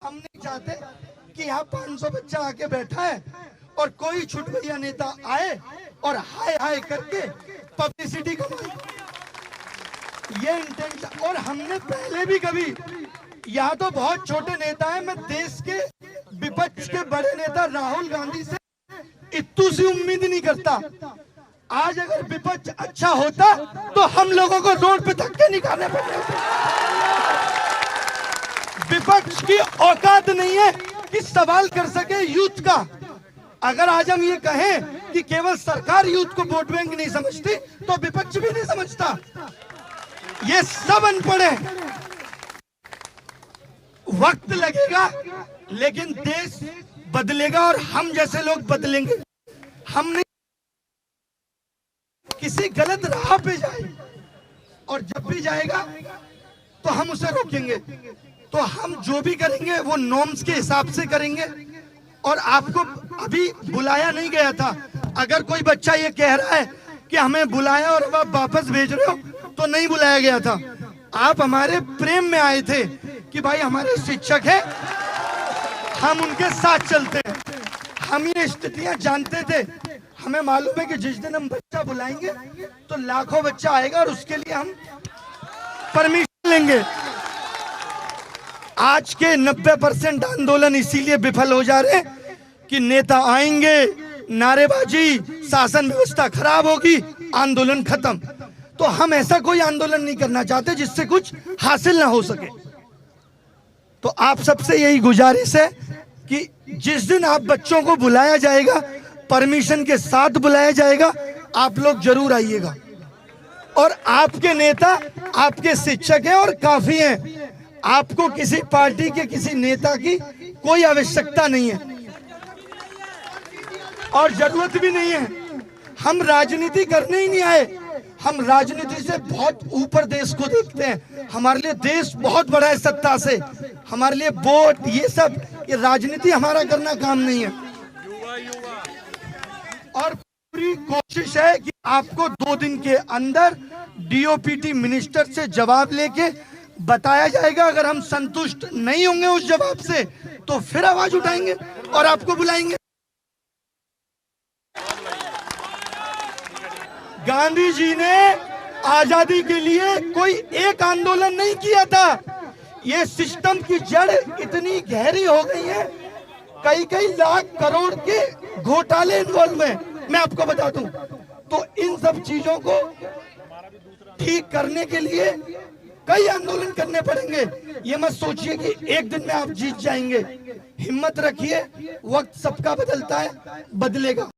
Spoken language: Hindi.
हम नहीं चाहते कि यहाँ 500 बच्चा आके बैठा है और कोई छुटभैया नेता आए और हाय हाय करके पब्लिसिटी कमाए। ये इंटेंशन। और हमने पहले भी कभी, यहाँ तो बहुत छोटे नेता है, मैं देश के विपक्ष के बड़े नेता राहुल गांधी से इतनी सी उम्मीद नहीं करता। आज अगर विपक्ष अच्छा होता तो हम लोगों को रोड पे धक्के निकालने पड़ते। विपक्ष की औकात नहीं है कि सवाल कर सके यूथ का। अगर आज हम ये कहें कि केवल सरकार यूथ को वोट बैंक नहीं समझती तो विपक्ष भी नहीं समझता। ये सब अनपढ़ है। वक्त लगेगा लेकिन देश बदलेगा और हम जैसे लोग बदलेंगे। हम नहीं किसी गलत राह पे जाए और जब भी जाएगा तो हम उसे रोकेंगे। तो हम जो भी करेंगे वो नॉर्म्स के हिसाब से करेंगे। और आपको अभी बुलाया नहीं गया था। अगर कोई बच्चा ये कह रहा है कि हमें बुलाया और अब आप वापस भेज रहे हो, तो नहीं बुलाया गया था। आप हमारे प्रेम में आए थे कि भाई हमारे शिक्षक हैं, हम उनके साथ चलते हैं। हम ये स्थितियां जानते थे। हमें मालूम है कि जिस दिन हम बच्चा बुलाएंगे तो लाखों बच्चा आएगा और उसके लिए हम परमिशन लेंगे। आज के 90% आंदोलन इसीलिए विफल हो जा रहे हैं कि नेता आएंगे, नारेबाजी, शासन व्यवस्था खराब होगी, आंदोलन खत्म। तो हम ऐसा कोई आंदोलन नहीं करना चाहते जिससे कुछ हासिल ना हो सके। तो आप सबसे यही गुजारिश है कि जिस दिन आप बच्चों को बुलाया जाएगा, परमिशन के साथ बुलाया जाएगा, आप लोग जरूर आइएगा। और आपके नेता आपके शिक्षक हैं और काफी हैं। आपको किसी पार्टी के किसी नेता की कोई आवश्यकता नहीं है और जरूरत भी नहीं है। हम राजनीति करने ही नहीं आए। हम राजनीति से बहुत ऊपर देश को देखते हैं। हमारे लिए देश बहुत बड़ा है सत्ता से। हमारे लिए वोट, ये सब, ये राजनीति हमारा करना काम नहीं है। और पूरी कोशिश है कि आपको 2 दिन के अंदर डीओपीटी मिनिस्टर से जवाब लेके बताया जाएगा। अगर हम संतुष्ट नहीं होंगे उस जवाब से तो फिर आवाज उठाएंगे और आपको बुलाएंगे। गांधी जी ने आजादी के लिए कोई एक आंदोलन नहीं किया था। ये सिस्टम की जड़ इतनी गहरी हो गई है, कई लाख करोड़ के घोटाले इन्वॉल्व हैं। मैं आपको बता दूं, तो इन सब चीजों को ठीक करने के लिए कई आंदोलन करने पड़ेंगे। ये मत सोचिए कि एक दिन में आप जीत जाएंगे। हिम्मत रखिए, वक्त सबका बदलता है, बदलेगा।